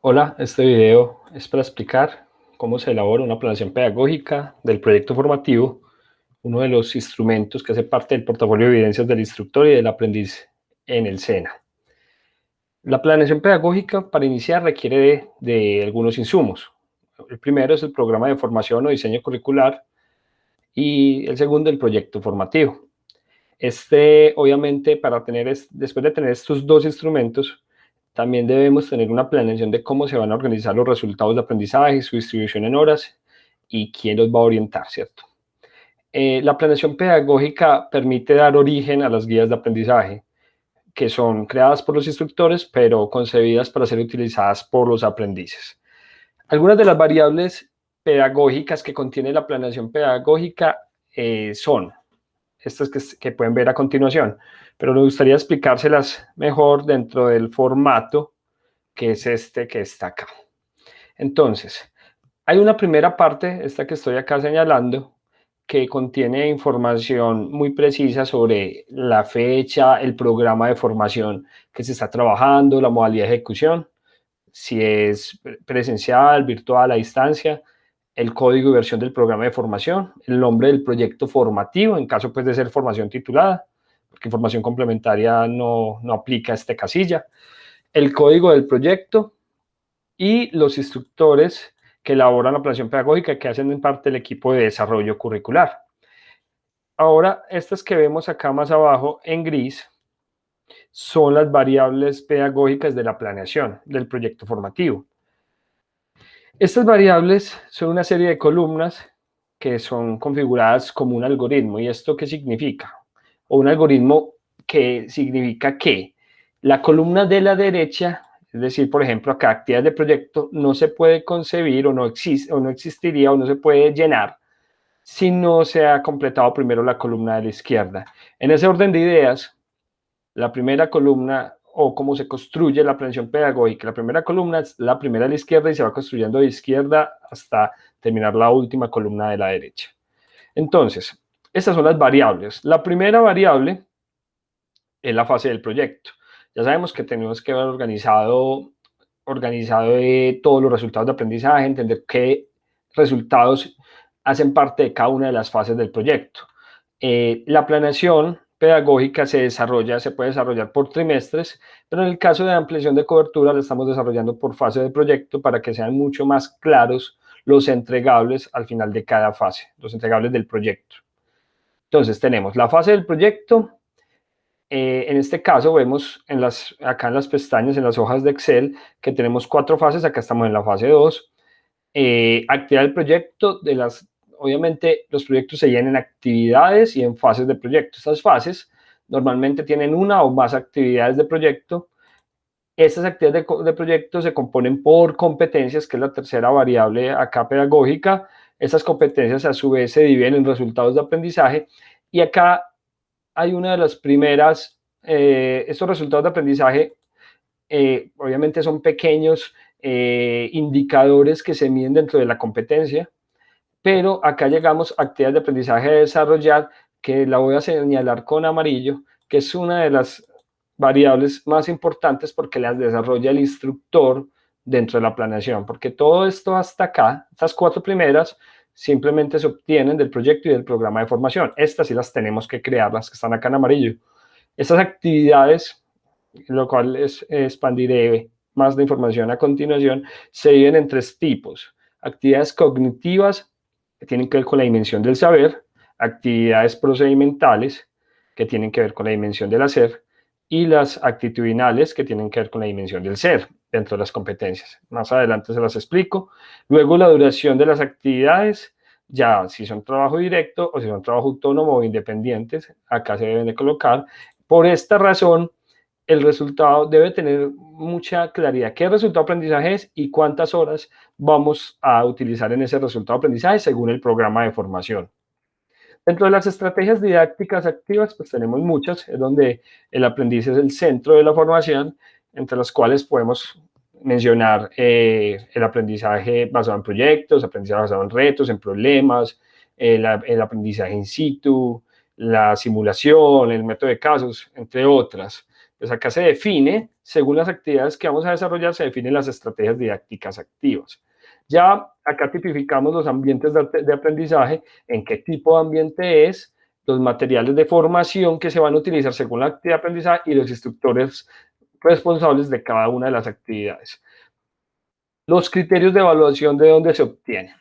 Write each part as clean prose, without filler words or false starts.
Hola, este video es para explicar cómo se elabora una planeación pedagógica del proyecto formativo, uno de los instrumentos que hace parte del portafolio de evidencias del instructor y del aprendiz en el SENA. La planeación pedagógica para iniciar requiere de algunos insumos. El primero es el programa de formación o diseño curricular y el segundo el proyecto formativo. Obviamente, después de tener estos dos instrumentos, también debemos tener una planeación de cómo se van a organizar los resultados de aprendizaje, su distribución en horas y quién los va a orientar, ¿cierto? La planeación pedagógica permite dar origen a las guías de aprendizaje, que son creadas por los instructores, pero concebidas para ser utilizadas por los aprendices. Algunas de las variables pedagógicas que contiene la planeación pedagógica son estas que pueden ver a continuación, pero me gustaría explicárselas mejor dentro del formato que es este que está acá. Entonces, hay una primera parte, esta que estoy acá señalando, que contiene información muy precisa sobre la fecha, el programa de formación que se está trabajando, la modalidad de ejecución, si es presencial, virtual, a distancia, el código y versión del programa de formación, el nombre del proyecto formativo, en caso pues, de ser formación titulada, porque formación complementaria no aplica a esta casilla, el código del proyecto y los instructores que elaboran la planeación pedagógica, que hacen en parte el equipo de desarrollo curricular. Ahora, estas que vemos acá más abajo en gris son las variables pedagógicas de la planeación del proyecto formativo. Estas variables son una serie de columnas que son configuradas como un algoritmo. ¿Y esto qué significa? O un algoritmo que significa que la columna de la derecha, es decir, por ejemplo, acá actividades de proyecto, no se puede concebir o no existiría o no se puede llenar si no se ha completado primero la columna de la izquierda. En ese orden de ideas, la primera columna o cómo se construye la planeación pedagógica. La primera columna es la primera a la izquierda y se va construyendo de izquierda hasta terminar la última columna de la derecha. Entonces, estas son las variables. La primera variable es la fase del proyecto. Ya sabemos que tenemos que haber organizado todos los resultados de aprendizaje, entender qué resultados hacen parte de cada una de las fases del proyecto. La planeación pedagógica se puede desarrollar por trimestres, pero en el caso de ampliación de cobertura la estamos desarrollando por fase de proyecto para que sean mucho más claros los entregables al final de cada fase, los entregables del proyecto. Entonces tenemos la fase del proyecto. En este caso vemos acá en las pestañas, en las hojas de Excel, que tenemos 4 fases. Acá estamos en la fase 2. Actividad del proyecto, obviamente los proyectos se llenan en actividades y en fases de proyecto. Estas fases normalmente tienen una o más actividades de proyecto. Estas actividades de proyecto se componen por competencias, que es la tercera variable acá pedagógica. Estas competencias a su vez se dividen en resultados de aprendizaje y acá hay una de las primeras, estos resultados de aprendizaje obviamente son pequeños indicadores que se miden dentro de la competencia, pero acá llegamos a actividades de aprendizaje a desarrollar, que la voy a señalar con amarillo, que es una de las variables más importantes porque las desarrolla el instructor dentro de la planeación, porque todo esto hasta acá, estas 4 primeras, simplemente se obtienen del proyecto y del programa de formación. Estas sí las tenemos que crear, las que están acá en amarillo. Estas actividades, lo cual expandiré más de información a continuación, se dividen en 3 tipos. Actividades cognitivas, que tienen que ver con la dimensión del saber, actividades procedimentales, que tienen que ver con la dimensión del hacer, y las actitudinales, que tienen que ver con la dimensión del ser, dentro de las competencias. Más adelante se las explico. Luego, la duración de las actividades, ya si son trabajo directo o si son trabajo autónomo o independientes, acá se deben de colocar. Por esta razón, el resultado debe tener mucha claridad. ¿Qué resultado de aprendizaje es y cuántas horas vamos a utilizar en ese resultado de aprendizaje según el programa de formación? Dentro de las estrategias didácticas activas, pues tenemos muchas, es donde el aprendiz es el centro de la formación, entre las cuales podemos mencionar el aprendizaje basado en proyectos, aprendizaje basado en retos, en problemas, el aprendizaje in situ, la simulación, el método de casos, entre otras. Pues acá se define, según las actividades que vamos a desarrollar, se definen las estrategias didácticas activas. Ya acá tipificamos los ambientes de aprendizaje, en qué tipo de ambiente es, los materiales de formación que se van a utilizar según la actividad de aprendizaje y los instructores responsables de cada una de las actividades. Los criterios de evaluación, ¿de dónde se obtienen?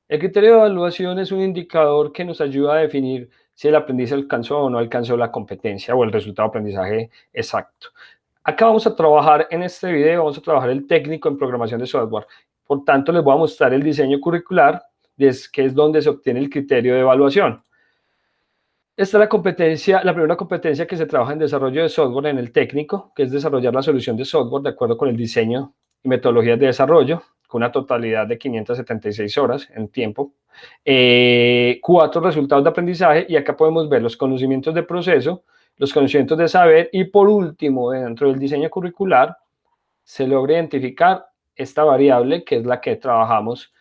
El criterio de evaluación es un indicador que nos ayuda a definir si el aprendiz alcanzó o no alcanzó la competencia o el resultado de aprendizaje exacto. Acá vamos a trabajar en este video, vamos a trabajar el técnico en programación de software. Por tanto, les voy a mostrar el diseño curricular, que es donde se obtiene el criterio de evaluación. Esta es la competencia, la primera competencia que se trabaja en desarrollo de software en el técnico, que es desarrollar la solución de software de acuerdo con el diseño y metodologías de desarrollo, con una totalidad de 576 horas en tiempo. 4 resultados de aprendizaje, y acá podemos ver los conocimientos de proceso, los conocimientos de saber, y por último, dentro del diseño curricular, se logra identificar esta variable, que es la que trabajamos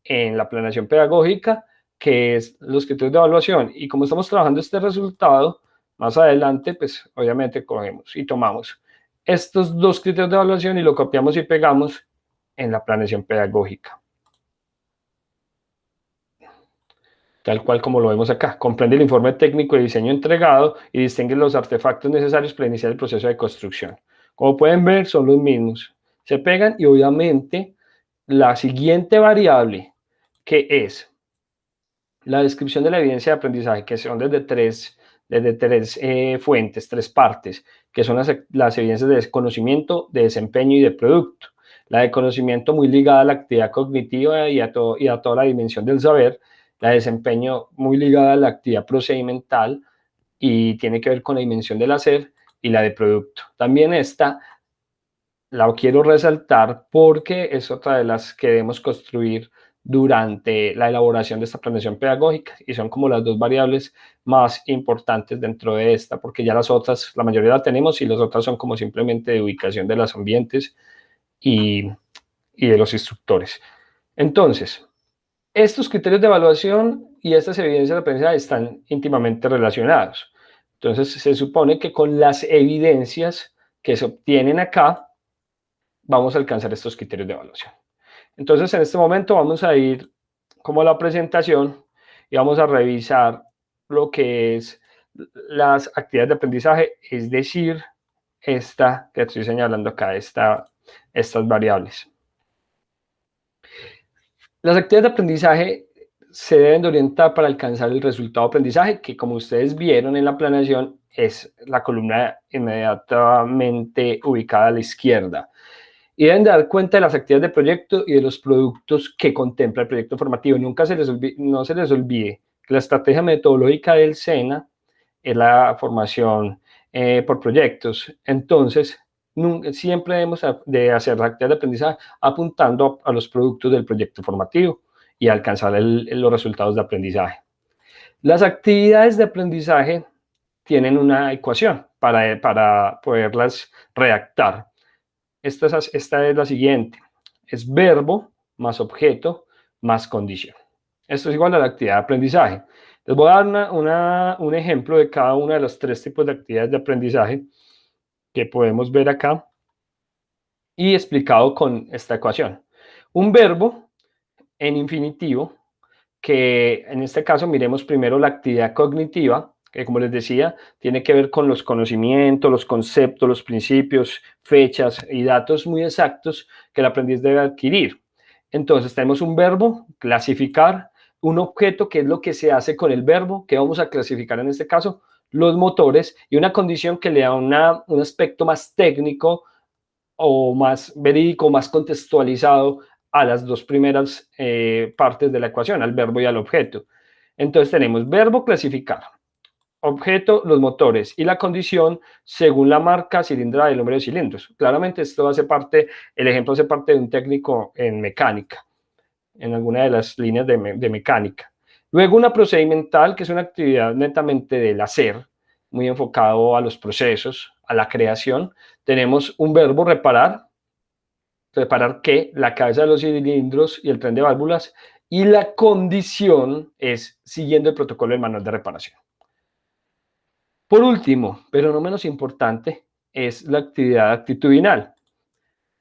en la planeación pedagógica, que es los criterios de evaluación. Y como estamos trabajando este resultado, más adelante, pues obviamente cogemos y tomamos estos 2 criterios de evaluación y lo copiamos y pegamos en la planeación pedagógica. Tal cual como lo vemos acá. Comprende el informe técnico de diseño entregado y distingue los artefactos necesarios para iniciar el proceso de construcción. Como pueden ver, son los mismos. Se pegan y obviamente la siguiente variable, que es la descripción de la evidencia de aprendizaje, que son desde tres fuentes, 3 partes, que son las evidencias de conocimiento, de desempeño y de producto. La de conocimiento muy ligada a la actividad cognitiva y a toda la dimensión del saber. La de desempeño muy ligada a la actividad procedimental y tiene que ver con la dimensión del hacer, y la de producto. También esta la quiero resaltar porque es otra de las que debemos construir durante la elaboración de esta planeación pedagógica, y son como las 2 variables más importantes dentro de esta, porque ya las otras, la mayoría la tenemos, y las otras son como simplemente de ubicación de los ambientes y de los instructores. Entonces, estos criterios de evaluación y estas evidencias de aprendizaje están íntimamente relacionados. Entonces, se supone que con las evidencias que se obtienen acá, vamos a alcanzar estos criterios de evaluación. Entonces, en este momento vamos a ir como a la presentación y vamos a revisar lo que es las actividades de aprendizaje, es decir, esta que estoy señalando acá, estas variables. Las actividades de aprendizaje se deben de orientar para alcanzar el resultado de aprendizaje, que como ustedes vieron en la planeación, es la columna inmediatamente ubicada a la izquierda. Y deben de dar cuenta de las actividades de proyecto y de los productos que contempla el proyecto formativo. Nunca no se les olvide que la estrategia metodológica del SENA es la formación por proyectos. Entonces, siempre debemos de hacer la actividad de aprendizaje apuntando a los productos del proyecto formativo y alcanzar los resultados de aprendizaje. Las actividades de aprendizaje tienen una ecuación para poderlas redactar. Esta es la siguiente: es verbo más objeto más condición. Esto es igual a la actividad de aprendizaje. Les voy a dar un ejemplo de cada una de los 3 tipos de actividades de aprendizaje que podemos ver acá y explicado con esta ecuación. Un verbo en infinitivo, que en este caso miremos primero la actividad cognitiva, que como les decía, tiene que ver con los conocimientos, los conceptos, los principios, fechas y datos muy exactos que el aprendiz debe adquirir. Entonces tenemos un verbo, clasificar, un objeto, que es lo que se hace con el verbo, que vamos a clasificar en este caso, los motores, y una condición que le da un aspecto más técnico o más verídico, más contextualizado a las 2 primeras partes de la ecuación, al verbo y al objeto. Entonces tenemos verbo, clasificar, objeto, los motores, y la condición según la marca, cilindrada y el número de cilindros. Claramente esto el ejemplo hace parte de un técnico en mecánica, en alguna de las líneas de mecánica. Luego una procedimental, que es una actividad netamente del hacer, muy enfocado a los procesos, a la creación. Tenemos un verbo, reparar. Reparar que la cabeza de los cilindros y el tren de válvulas, y la condición es siguiendo el protocolo del manual de reparación. Por último, pero no menos importante, es la actividad actitudinal.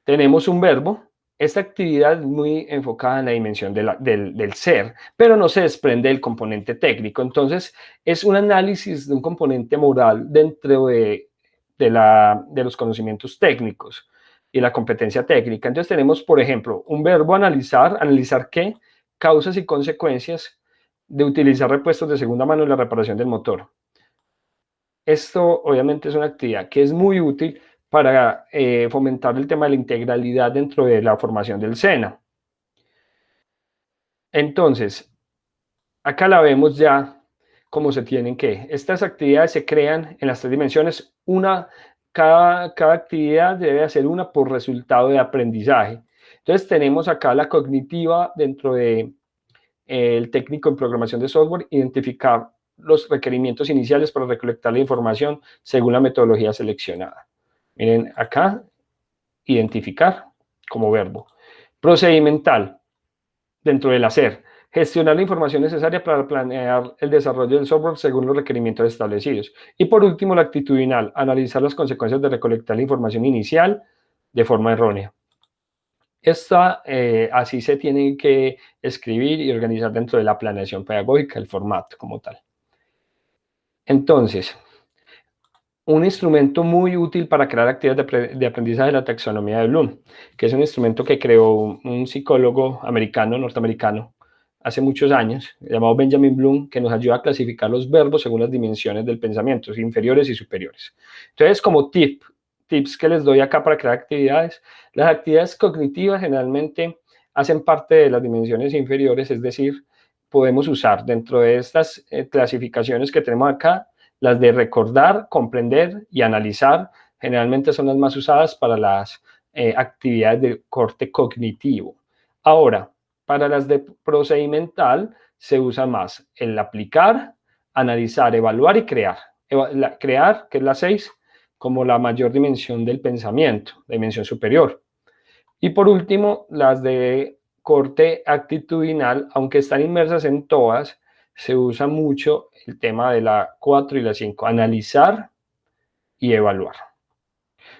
Tenemos un verbo. Esta actividad es muy enfocada en la dimensión del ser, pero no se desprende del componente técnico. Entonces, es un análisis de un componente moral dentro de los conocimientos técnicos y la competencia técnica. Entonces, tenemos, por ejemplo, un verbo analizar. ¿Analizar qué? Causas y consecuencias de utilizar repuestos de segunda mano en la reparación del motor. Esto, obviamente, es una actividad que es muy útil para fomentar el tema de la integralidad dentro de la formación del SENA. Entonces, acá la vemos ya cómo se tienen que. Estas actividades se crean en las 3 dimensiones. Cada actividad debe hacer una por resultado de aprendizaje. Entonces, tenemos acá la cognitiva dentro de el técnico en programación de software, identificar los requerimientos iniciales para recolectar la información según la metodología seleccionada. Miren acá, identificar como verbo. Procedimental, dentro del hacer. Gestionar la información necesaria para planear el desarrollo del software según los requerimientos establecidos. Y por último, la actitudinal, analizar las consecuencias de recolectar la información inicial de forma errónea. Así se tiene que escribir y organizar dentro de la planeación pedagógica, el formato como tal. Entonces, un instrumento muy útil para crear actividades de aprendizaje es la taxonomía de Bloom, que es un instrumento que creó un psicólogo norteamericano, hace muchos años, llamado Benjamin Bloom, que nos ayuda a clasificar los verbos según las dimensiones del pensamiento, inferiores y superiores. Entonces, como tips que les doy acá para crear actividades, las actividades cognitivas generalmente hacen parte de las dimensiones inferiores, es decir, podemos usar dentro de estas clasificaciones que tenemos acá, las de recordar, comprender y analizar, generalmente son las más usadas para las actividades de corte cognitivo. Ahora, para las de procedimental se usa más el aplicar, analizar, evaluar y crear. Crear, que es la 6, como la mayor dimensión del pensamiento, dimensión superior. Y por último, las de corte actitudinal, aunque están inmersas en todas, se usa mucho el tema de la 4 y la 5, analizar y evaluar.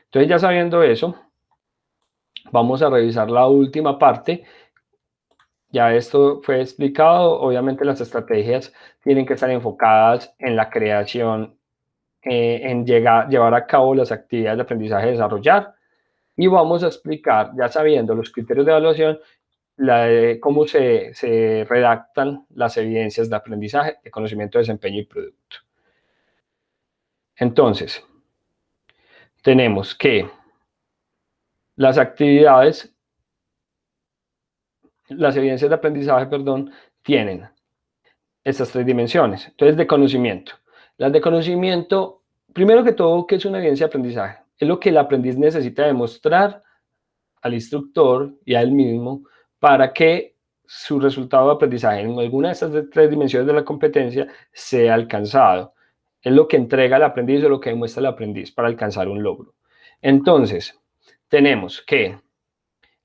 Entonces, ya sabiendo eso, vamos a revisar la última parte. Ya esto fue explicado. Obviamente las estrategias tienen que estar enfocadas en la creación, en llevar a cabo las actividades de aprendizaje y desarrollar. Y vamos a explicar, ya sabiendo los criterios de evaluación, cómo se redactan las evidencias de aprendizaje, de conocimiento, desempeño y producto. Entonces, tenemos que las evidencias de aprendizaje, tienen estas 3 dimensiones. Entonces, de conocimiento. Las de conocimiento, primero que todo, ¿qué es una evidencia de aprendizaje? Es lo que el aprendiz necesita demostrar al instructor y a él mismo para que su resultado de aprendizaje en alguna de estas 3 dimensiones de la competencia sea alcanzado. Es lo que entrega el aprendiz o lo que demuestra el aprendiz para alcanzar un logro. Entonces, tenemos que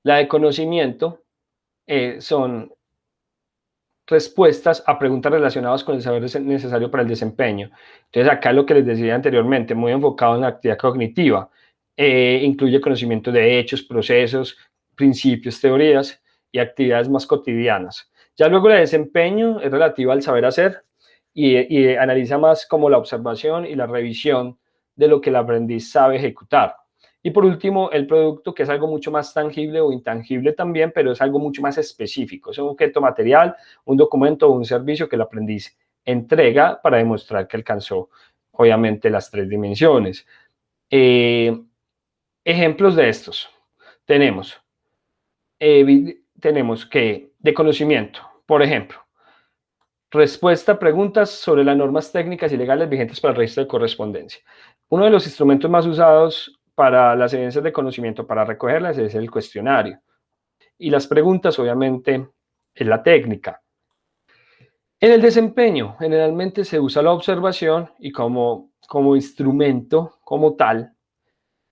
la de conocimiento son respuestas a preguntas relacionadas con el saber necesario para el desempeño. Entonces, acá lo que les decía anteriormente, muy enfocado en la actividad cognitiva, incluye conocimiento de hechos, procesos, principios, teorías y actividades más cotidianas. Ya luego el desempeño es relativo al saber hacer y analiza más como la observación y la revisión de lo que el aprendiz sabe ejecutar. Y por último, el producto, que es algo mucho más tangible o intangible también, pero es algo mucho más específico. Es un objeto material, un documento o un servicio que el aprendiz entrega para demostrar que alcanzó, obviamente, las 3 dimensiones. Ejemplos de estos. Tenemos que, de conocimiento, por ejemplo, respuesta a preguntas sobre las normas técnicas y legales vigentes para el registro de correspondencia. Uno de los instrumentos más usados para las evidencias de conocimiento, para recogerlas, es el cuestionario. Y las preguntas, obviamente, es la técnica. En el desempeño, generalmente se usa la observación y como instrumento, como tal,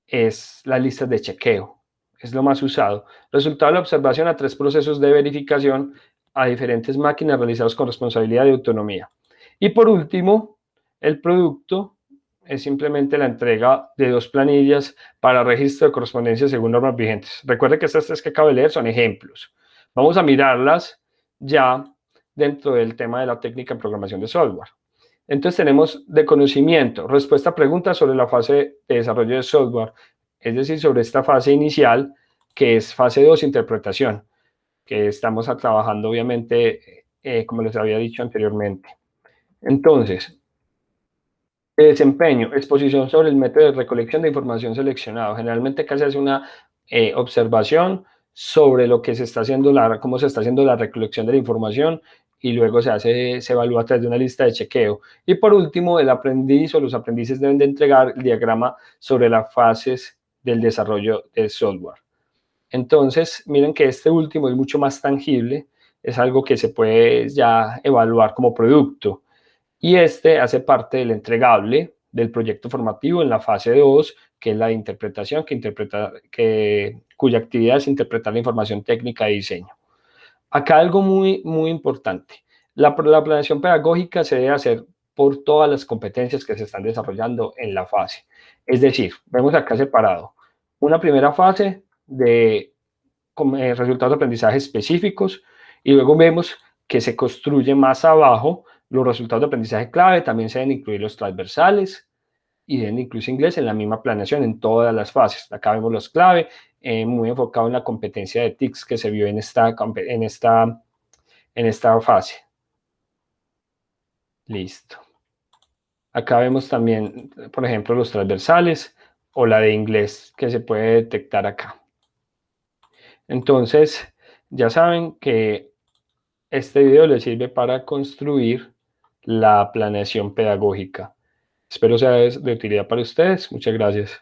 es las listas de chequeo. Es lo más usado. Resultado de la observación a 3 procesos de verificación a diferentes máquinas realizados con responsabilidad y autonomía. Y por último, el producto es simplemente la entrega de 2 planillas para registro de correspondencia según normas vigentes. Recuerde que estas 3 que acabo de leer son ejemplos. Vamos a mirarlas ya dentro del tema de la técnica en programación de software. Entonces tenemos de conocimiento, respuesta a preguntas sobre la fase de desarrollo de software, es decir, sobre esta fase inicial, que es fase 2, interpretación, que estamos trabajando obviamente, como les había dicho anteriormente. Entonces, desempeño, exposición sobre el método de recolección de información seleccionado. Generalmente acá se hace una observación sobre lo que se está haciendo, cómo se está haciendo la recolección de la información y luego se evalúa a través de una lista de chequeo. Y por último, el aprendiz o los aprendices deben de entregar el diagrama sobre las fases del desarrollo del software. Entonces, miren que este último es mucho más tangible, es algo que se puede ya evaluar como producto. Y este hace parte del entregable del proyecto formativo en la fase 2, que es la de interpretación, cuya actividad es interpretar la información técnica de diseño. Acá algo muy, muy importante. La planeación pedagógica se debe hacer por todas las competencias que se están desarrollando en la fase. Es decir, vemos acá separado una primera fase de resultados de aprendizaje específicos y luego vemos que se construye más abajo los resultados de aprendizaje clave. También se deben incluir los transversales y deben incluirse inglés en la misma planeación en todas las fases. Acá vemos los clave, muy enfocado en la competencia de TICS que se vio en esta fase. Listo. Acá vemos también, por ejemplo, los transversales o la de inglés que se puede detectar acá. Entonces, ya saben que este video les sirve para construir la planeación pedagógica. Espero sea de utilidad para ustedes. Muchas gracias.